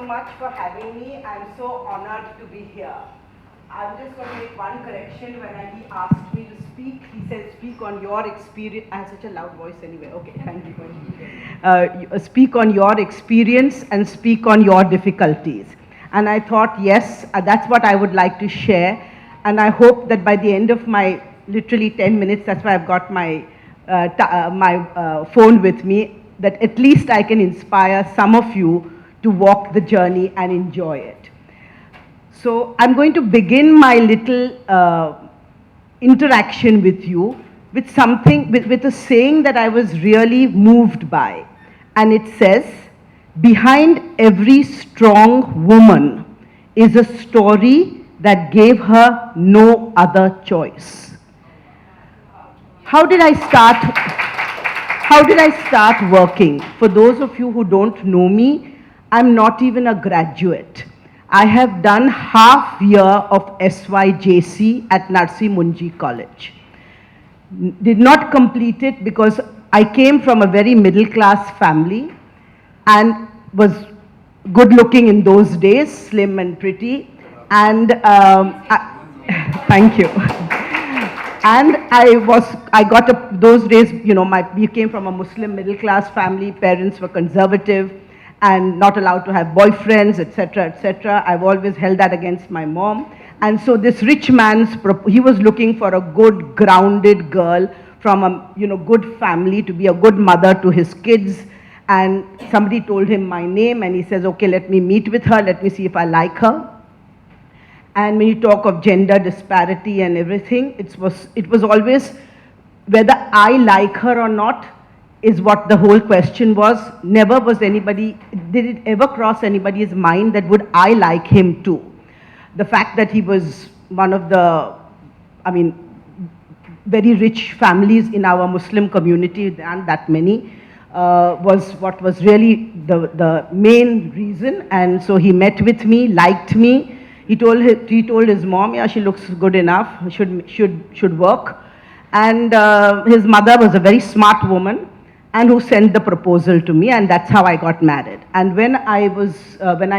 much for having me. I'm so honored to be here. I'm just going to make one correction. When he asked me to speak, he said, speak on your experience. I have such a loud voice anyway. Okay, thank you. Speak on your experience and speak on your difficulties. And I thought, yes, that's what I would like to share. And I hope that by the end of my literally 10 minutes, that's why I've got my, phone with me, that at least I can inspire some of you to walk the journey and enjoy it. So I'm going to begin my little interaction with you with something, with a saying that I was really moved by. And it says, behind every strong woman is a story that gave her no other choice. How did I start working? For those of you who don't know me, I'm not even a graduate. I have done half year of SYJC at Narsi Munji College. Did not complete it because I came from a very middle class family and was good looking in those days, slim and pretty. And thank you. And those days, you know, we came from a Muslim middle class family, parents were conservative and not allowed to have boyfriends, etc., etc. I've always held that against my mom. And so this rich man's, he was looking for a good, grounded girl from a, you know, good family to be a good mother to his kids. And somebody told him my name and he says, okay, let me meet with her, let me see if I like her. And when you talk of gender disparity and everything, it was always whether I like her or not is what the whole question was. Never was anybody, did it ever cross anybody's mind that would I like him too? The fact that he was one of the, I mean, very rich families in our Muslim community, there aren't that many, was what was really the main reason. And so he met with me, liked me. He told his mom, yeah, she looks good enough, should work. And his mother was a very smart woman and who sent the proposal to me, and that's how I got married. And when I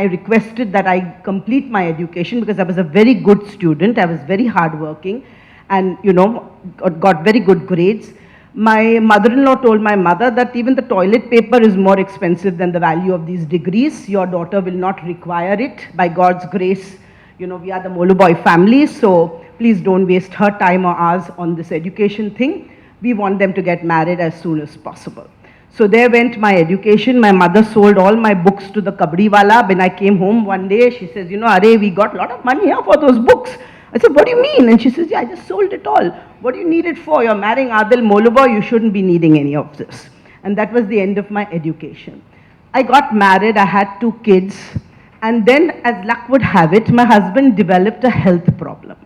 requested that I complete my education, because I was a very good student, I was very hardworking, and you know, got very good grades, my mother-in-law told my mother that even the toilet paper is more expensive than the value of these degrees. Your daughter will not require it. By God's grace, you know, we are the Moloobhoya family, so please don't waste her time or ours on this education thing. We want them to get married as soon as possible. So there went my education. My mother sold all my books to the kabdi wala. When I came home one day, she says, you know, Are, we got a lot of money here for those books. I said, what do you mean? And she says, yeah, I just sold it all. What do you need it for? You're marrying Adil Moloobhoya, you shouldn't be needing any of this. And that was the end of my education. I got married, I had 2 kids. And then, as luck would have it, my husband developed a health problem.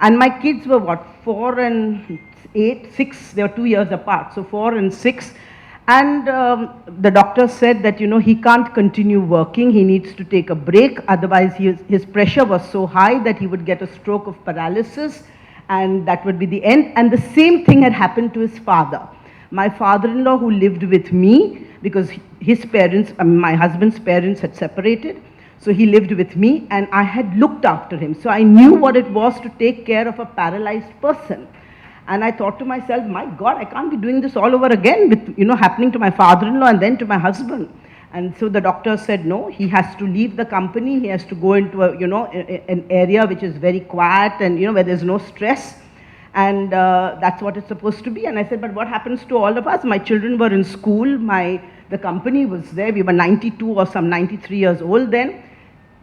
And my kids were what, 4 and 8, 6, they were 2 years apart, so 4 and 6. And the doctor said that, you know, he can't continue working, he needs to take a break, otherwise his pressure was so high that he would get a stroke of paralysis, and that would be the end. And the same thing had happened to his father. My father-in-law, who lived with me, because his parents, my husband's parents had separated, so he lived with me, and I had looked after him. So I knew what it was to take care of a paralyzed person. And I thought to myself, my God, I can't be doing this all over again with, you know, happening to my father-in-law and then to my husband. And so the doctor said, no, he has to leave the company. He has to go into a, you know, an area which is very quiet and, you know, where there's no stress. And that's what it's supposed to be. And I said, but what happens to all of us? My children were in school. The company was there. We were 92 or some 93 years old then.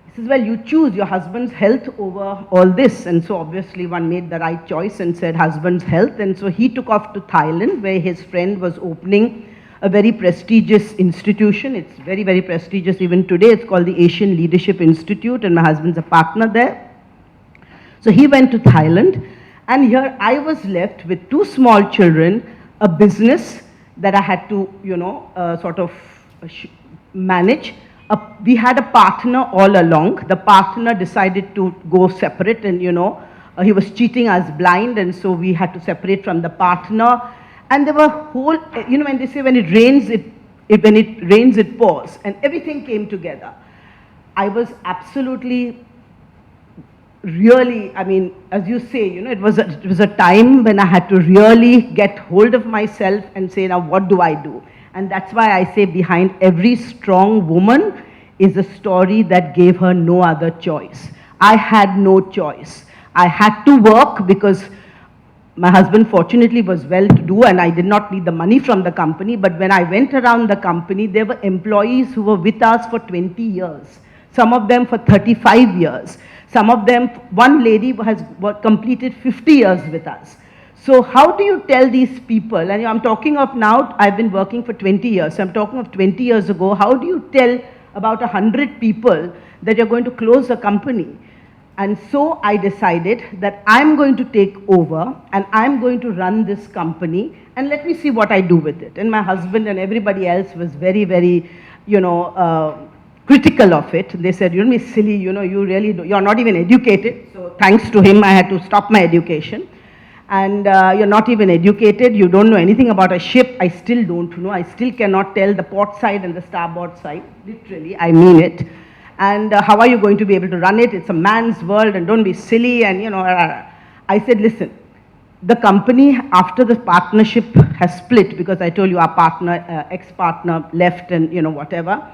He says, well, you choose your husband's health over all this. And so obviously one made the right choice and said husband's health. And so he took off to Thailand, where his friend was opening a very prestigious institution. It's very, very prestigious even today. It's called the Asian Leadership Institute, and my husband's a partner there. So he went to Thailand, and here I was left with 2 small children, a business that I had to, you know, sort of manage. We had a partner all along. The partner decided to go separate, and, you know, he was cheating us blind, and so we had to separate from the partner. And there were whole, you know, when they say when it rains, it pours, and everything came together. I was absolutely, really, I mean, as you say, it was a time when I had to really get hold of myself and say, now what do I do? And that's why I say behind every strong woman is a story that gave her no other choice. I had no choice. I had to work because my husband fortunately was well to do and I did not need the money from the company. But when I went around the company, there were employees who were with us for 20 years, some of them for 35 years. Some of them, one lady has completed 50 years with us. So how do you tell these people, and I'm talking of now, I've been working for 20 years, so I'm talking of 20 years ago, how do you tell about 100 people that you're going to close a company? And so I decided that I'm going to take over and I'm going to run this company and let me see what I do with it. And my husband and everybody else was very, very, critical of it. They said, you're silly, you really do, you're not even educated. So thanks to him, I had to stop my education. And you're not even educated, you don't know anything about a ship. I still don't know. I still cannot tell the port side and the starboard side. Literally, I mean it. And how are you going to be able to run it? It's a man's world and don't be silly. And I said, listen, the company after the partnership has split, because I told you our partner, ex-partner left and whatever.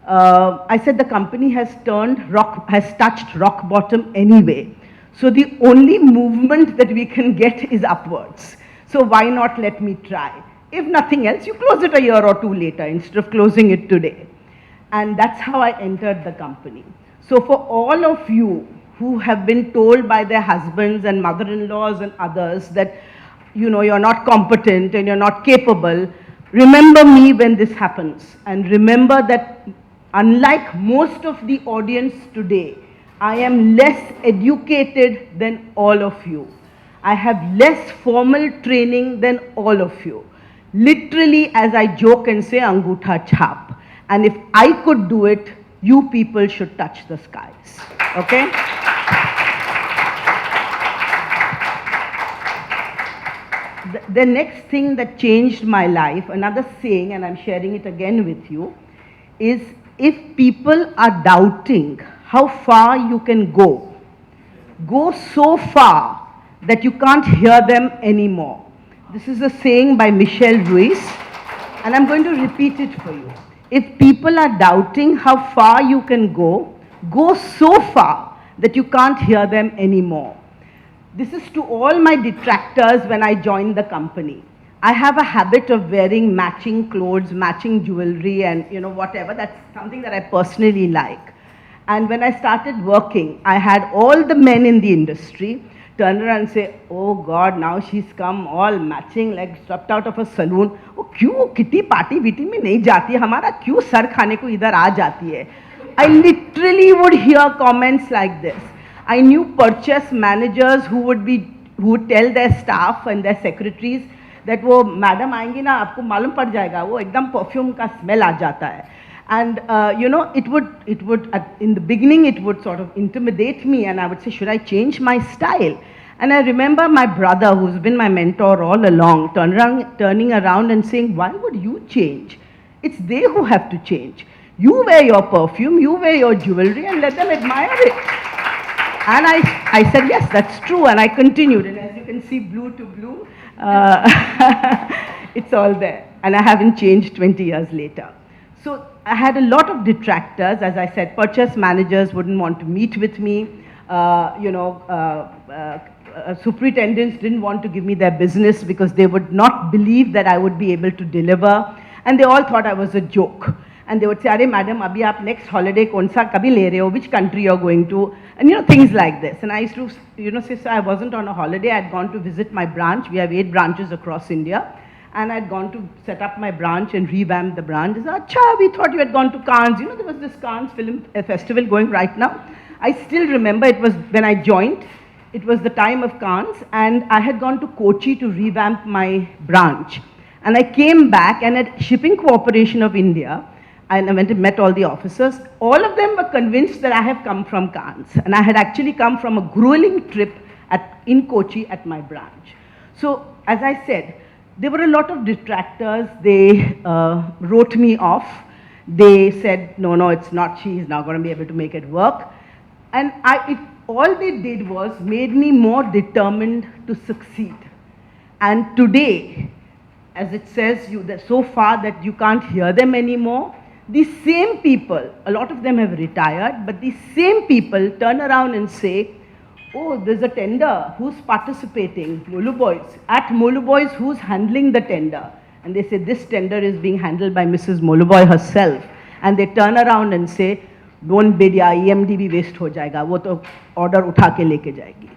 I said the company has touched rock bottom anyway. So the only movement that we can get is upwards. So why not let me try? If nothing else, you close it a year or two later instead of closing it today. And that's how I entered the company. So for all of you who have been told by their husbands and mother-in-laws and others that, you're not competent and you're not capable, remember me when this happens. And remember that unlike most of the audience today, I am less educated than all of you. I have less formal training than all of you. Literally, as I joke and say, Angutha Chhap. And if I could do it, you people should touch the skies. Okay? The next thing that changed my life, another saying, and I'm sharing it again with you, is if people are doubting how far you can go so far that you can't hear them anymore. This is a saying by Michelle Ruiz, and I'm going to repeat it for you. If people are doubting how far you can go so far that you can't hear them anymore. This is to all my detractors when I joined the company. I have a habit of wearing matching clothes, matching jewelry and whatever. That's something that I personally like. And when I started working, I had all the men in the industry turn around and say, oh God, now she's come all matching, like stepped out of a saloon. Oh, क्यों kitty party BT में नहीं जाती है, हमारा क्यों sir खाने को इधर आ जाती है? I literally would hear comments like this. I knew purchase managers who would tell their staff and their secretaries that वो मैडम आएंगी ना आपको मालूम पड़ जाएगा, वो एकदम परफ्यूम का स्मेल आ जाता है. And it would in the beginning it would sort of intimidate me, and I would say, should I change my style? And I remember my brother, who's been my mentor all along, turning around and saying, why would you change? It's they who have to change. You wear your perfume, you wear your jewelry, and let them admire it. And I said, yes, that's true, and I continued. And as you can see, blue to blue, it's all there. And I haven't changed 20 years later. So I had a lot of detractors. As I said, purchase managers wouldn't want to meet with me. Superintendents didn't want to give me their business because they would not believe that I would be able to deliver. And they all thought I was a joke. And they would say, "Arey madam, abhi aap next holiday kaun sa kabhi le rahe ho? Which country you're going to?" And things like this. And I used to, say, so I wasn't on a holiday. I'd gone to visit my branch. We have 8 branches across India. And I'd gone to set up my branch and revamp the branch. They said, "Acha, we thought you had gone to Cannes." There was this Cannes film festival going right now. I still remember it was when I joined. It was the time of Cannes, and I had gone to Kochi to revamp my branch. And I came back, and at Shipping Corporation of India, and I went and met all the officers. All of them were convinced that I have come from Cannes, and I had actually come from a grueling trip in Kochi at my branch. So, as I said, there were a lot of detractors. They wrote me off. They said, no, no, it's not, she is now going to be able to make it work. And all they did was made me more determined to succeed. And today, as it says, so far that you can't hear them anymore, these same people, a lot of them have retired, but these same people turn around and say, oh, there's a tender, who's participating? Moloobhoya. At Moloobhoya, who's handling the tender? And they say, this tender is being handled by Mrs. Moloobhoya herself. And they turn around and say, don't bid, ya EMD bhi waste ho jayega, wo to order utha ke leke jayegi.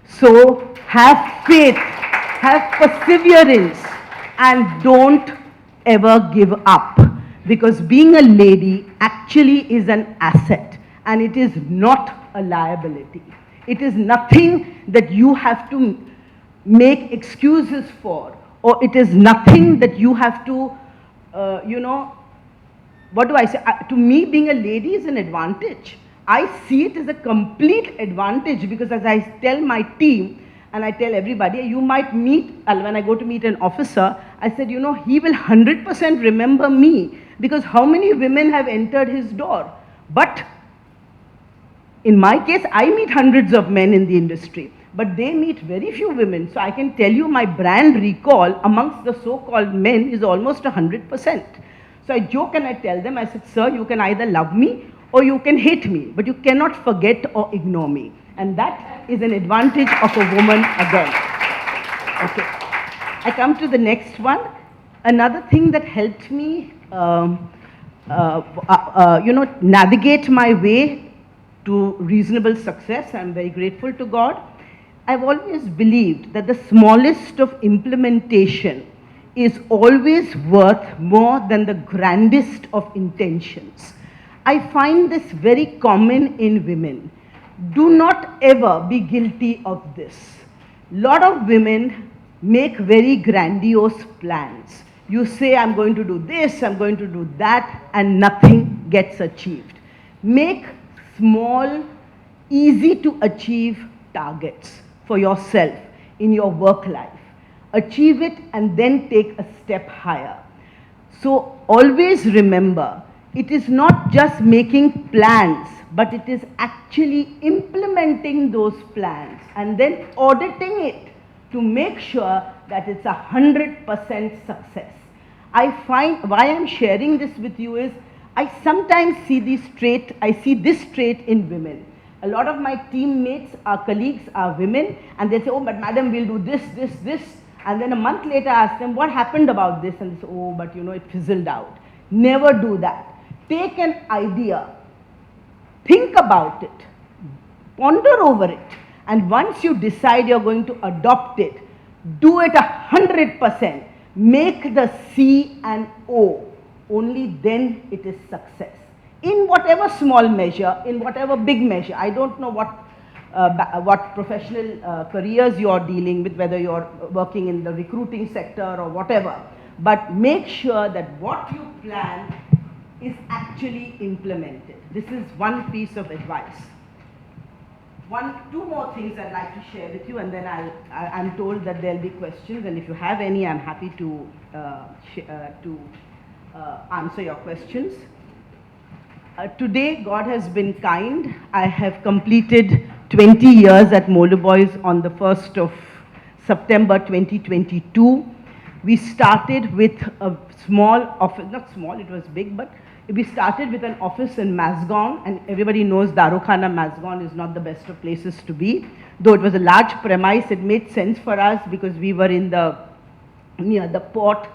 So have faith, have perseverance, and don't ever give up. Because being a lady actually is an asset, and it is not a liability. It is nothing that you have to make excuses for, or it is nothing that you have to, what do I say? To me, being a lady is an advantage. I see it as a complete advantage, because as I tell my team, and I tell everybody, you might meet, when I go to meet an officer, I said, he will 100% remember me, because how many women have entered his door? But in my case, I meet hundreds of men in the industry, but they meet very few women. So I can tell you my brand recall amongst the so-called men is almost 100%. So I joke and I tell them, I said, sir, you can either love me or you can hate me, but you cannot forget or ignore me. And that is an advantage of a woman again. Okay. I come to the next one. Another thing that helped me, navigate my way to reasonable success, I'm very grateful to God. I've always believed that the smallest of implementation is always worth more than the grandest of intentions. I find this very common in women. Do not ever be guilty of this. Lot of women make very grandiose plans. You say, I'm going to do this, I'm going to do that, and nothing gets achieved. Make small, easy to achieve targets for yourself in your work life. Achieve it and then take a step higher. So always remember, it is not just making plans, but it is actually implementing those plans and then auditing it to make sure that it's 100% success. I find why I'm sharing this with you is I sometimes see this trait in women. A lot of my teammates, our colleagues are women, and they say, oh, but madam, we'll do this, this, this. And then a month later, I ask them, what happened about this? And they say, oh, but it fizzled out. Never do that. Take an idea, think about it, ponder over it, and once you decide you're going to adopt it, do it 100%. Make the C and O. Only then it is success. In whatever small measure, in whatever big measure. I don't know what professional careers you're dealing with, whether you're working in the recruiting sector or whatever. But make sure that what you plan is actually implemented. This is one piece of advice. Two more things I'd like to share with you, and then I'm told that there'll be questions, and if you have any, I'm happy to answer your questions. Today, God has been kind. I have completed 20 years at Moloobhoya on the 1st of September 2022. We started with a small office, not small, it was big, but we started with an office in Mazgaon, and everybody knows Darukhana Mazgaon is not the best of places to be. Though it was a large premise, it made sense for us because we were near the port.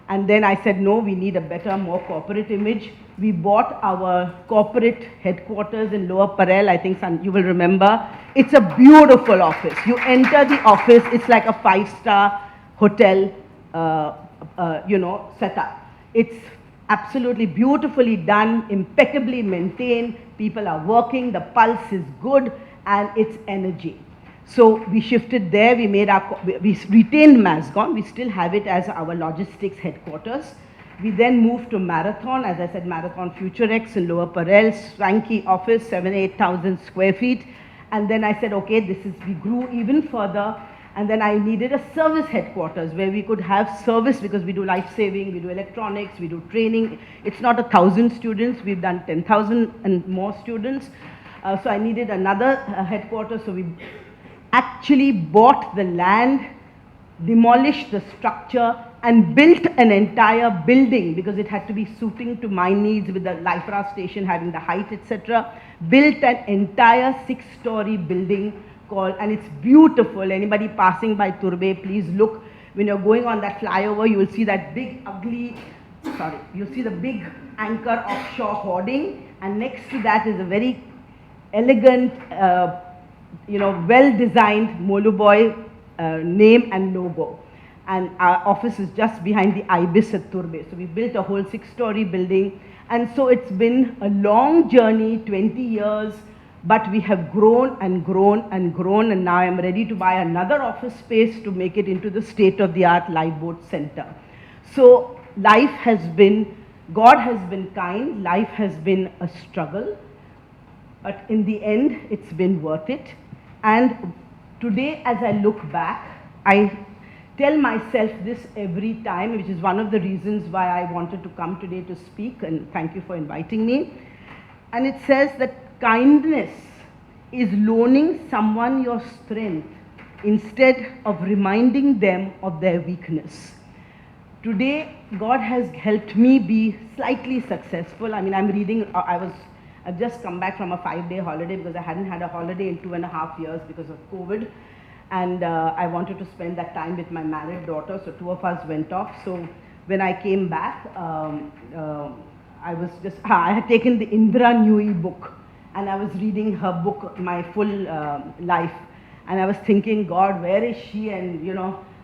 And then I said, no, we need a better, more corporate image. We bought our corporate headquarters in Lower Parel. I think you will remember. It's a beautiful office. You enter the office, it's like a 5-star hotel, setup. It's absolutely beautifully done, impeccably maintained. People are working, the pulse is good, and it's energy. So we shifted there, we retained Mazgaon, we still have it as our logistics headquarters. We then moved to Marathon, as I said, Marathon FutureX in Lower Parel, swanky office, 7,000 to 8,000 square feet. And then I said, okay, we grew even further, And then I needed a service headquarters where we could have service, because we do life saving, we do electronics, we do training. It's not 1,000 students, we've done 10,000 and more students. So I needed another headquarters, so we actually bought the land, demolished the structure, and built an entire building, because it had to be suiting to my needs with the Lifra station having the height, etc. Built an entire 6-story building called, and it's beautiful. Anybody passing by Turbe, please look. When you're going on that flyover, you will see that big, ugly, you'll see the big anchor offshore hoarding, and next to that is a very elegant, well-designed Moloobhoya name and logo. And our office is just behind the Ibis at Turbe. So we built a whole 6-story building. And so it's been a long journey, 20 years, but we have grown and grown and grown. And now I'm ready to buy another office space to make it into the state-of-the-art lifeboat center. So life has been, God has been kind, life has been a struggle, but in the end, it's been worth it. And today, as I look back, I tell myself this every time, which is one of the reasons why I wanted to come today to speak, and thank you for inviting me. And it says that kindness is loaning someone your strength instead of reminding them of their weakness. Today, God has helped me be slightly successful. I mean, I'm reading, I've just come back from a 5-day holiday because I hadn't had a holiday in 2.5 years because of COVID. And I wanted to spend that time with my married daughter, so 2 of us went off. So when I came back, I was just, I had taken the Indra Newey book, and I was reading her book, My Full Life. And I was thinking, God, where is she? And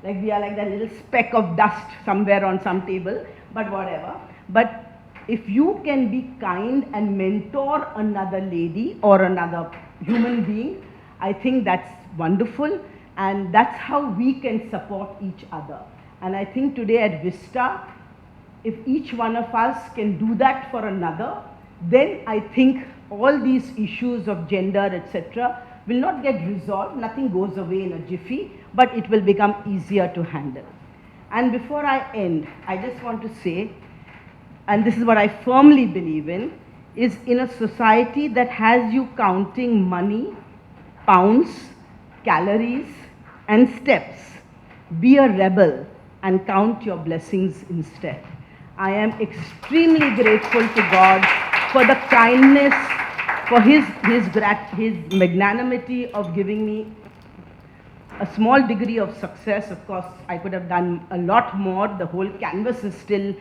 like we are like that little speck of dust somewhere on some table, but whatever. But if you can be kind and mentor another lady or another human being, I think that's wonderful. And that's how we can support each other. And I think today at Vista, if each one of us can do that for another, then I think all these issues of gender, etc., will not get resolved. Nothing goes away in a jiffy, but it will become easier to handle. And before I end, I just want to say, and this is what I firmly believe in, is in a society that has you counting money, pounds, calories, and steps, be a rebel and count your blessings instead. I am extremely grateful to God for the kindness, for his magnanimity of giving me a small degree of success. Of course, I could have done a lot more. The whole canvas is still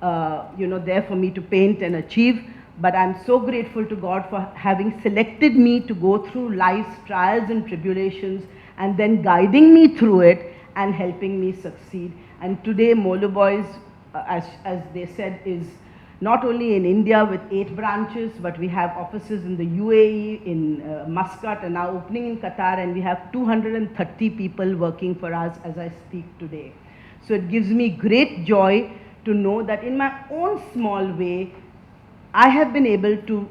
there for me to paint and achieve. But I'm so grateful to God for having selected me to go through life's trials and tribulations, and then guiding me through it and helping me succeed. And today, Moloobhoya, as they said, is not only in India with 8 branches, but we have offices in the UAE, in Muscat, and now opening in Qatar, and we have 230 people working for us as I speak today. So it gives me great joy to know that in my own small way, I have been able to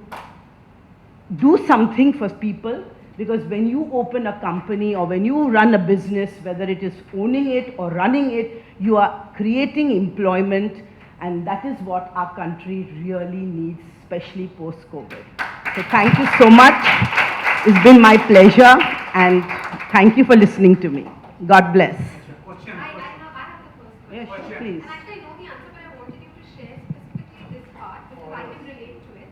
do something for people, because when you open a company or when you run a business, whether it is owning it or running it, you are creating employment, and that is what our country really needs, especially post-COVID. So thank you so much. It's been my pleasure, and thank you for listening to me. God bless. Question. I have the first question. Yes, please. And actually, I know the answer, but I wanted you to share specifically this part because I can relate to it.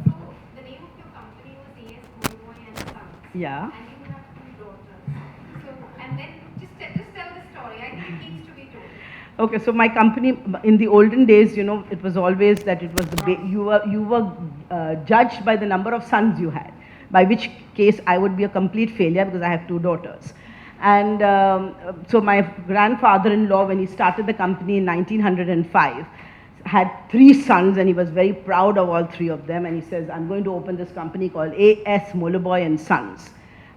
So, the name of your company was A.S. Moloobhoya and Sons. Yeah. And you have 2 daughters. So, and then just tell the story. I think it needs to be told. Okay, so my company, in the olden days, it was always that it was you were judged by the number of sons you had, by which case I would be a complete failure because I have 2 daughters. And so my grandfather-in-law, when he started the company in 1905, had 3 sons, and he was very proud of all 3 of them. And he says, I'm going to open this company called A.S. Moloobhoya and Sons.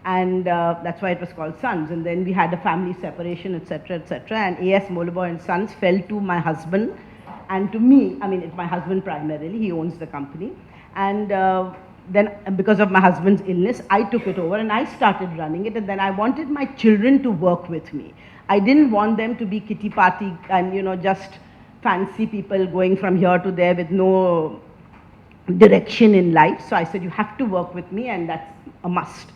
And that's why it was called Sons. And then we had a family separation, etc., etc. And A.S. Moloobhoya and Sons fell to my husband and to me. I mean, it's my husband primarily. He owns the company. And then because of my husband's illness, I took it over and I started running it. And then I wanted my children to work with me. I didn't want them to be kitty party and, just fancy people going from here to there with no direction in life. So I said, you have to work with me, and that's a must.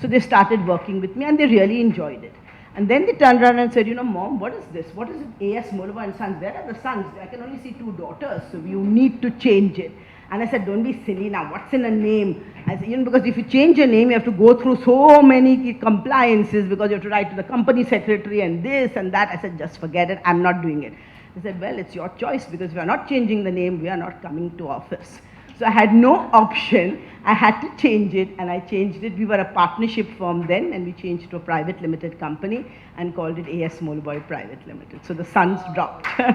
So they started working with me and they really enjoyed it. And then they turned around and said, Mom, what is this? What is it? AS Moloobhoya and Sons. Where are the sons? I can only see 2 daughters, so you need to change it. And I said, don't be silly now. What's in a name? I said, because if you change your name, you have to go through so many compliances, because you have to write to the company secretary and this and that. I said, just forget it. I'm not doing it. He said, well, it's your choice, because if you are not changing the name, we are not coming to office. So I had no option. I had to change it, and I changed it. We were a partnership firm then, and we changed to a private limited company and called it AS Moloobhoya Private Limited. So the sons dropped. Any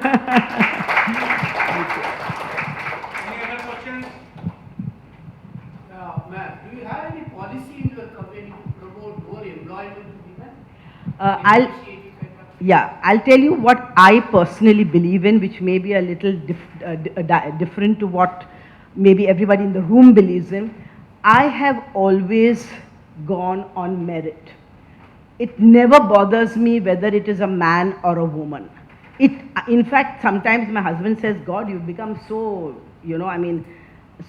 other questions? Ma'am, do you have any policy in your company to promote more employment to women? I'll tell you what I personally believe in, which may be a little different to what maybe everybody in the room believes in. I have always gone on merit. It never bothers me whether it is a man or a woman. In fact, sometimes my husband says, God, you've become so,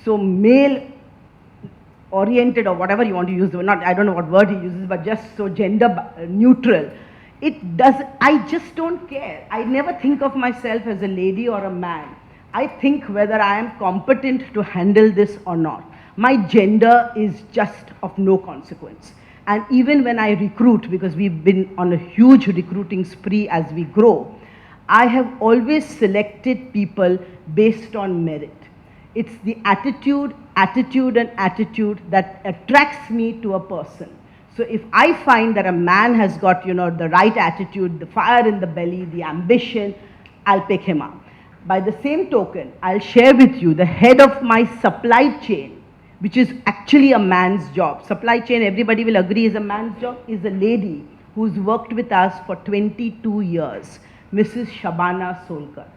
so male oriented, or whatever you want to use, I don't know what word he uses, but just so gender neutral. I just don't care. I never think of myself as a lady or a man. I think whether I am competent to handle this or not. My gender is just of no consequence. And even when I recruit, because we've been on a huge recruiting spree as we grow, I have always selected people based on merit. It's the attitude that attracts me to a person. So if I find that a man has got, the right attitude, the fire in the belly, the ambition, I'll pick him up. By the same token, I'll share with you the head of my supply chain, which is actually a man's job. Supply chain, everybody will agree, is a man's job, is a lady who's worked with us for 22 years, Mrs. Shabana Solkar.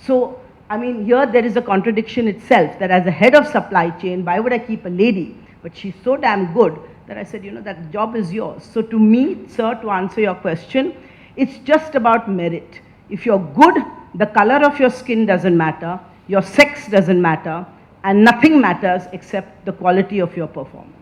So, here there is a contradiction itself, that as a head of supply chain, why would I keep a lady? But she's so damn good that I said, that job is yours. So to me, sir, to answer your question, it's just about merit. If you're good, the color of your skin doesn't matter, your sex doesn't matter, and nothing matters except the quality of your performance.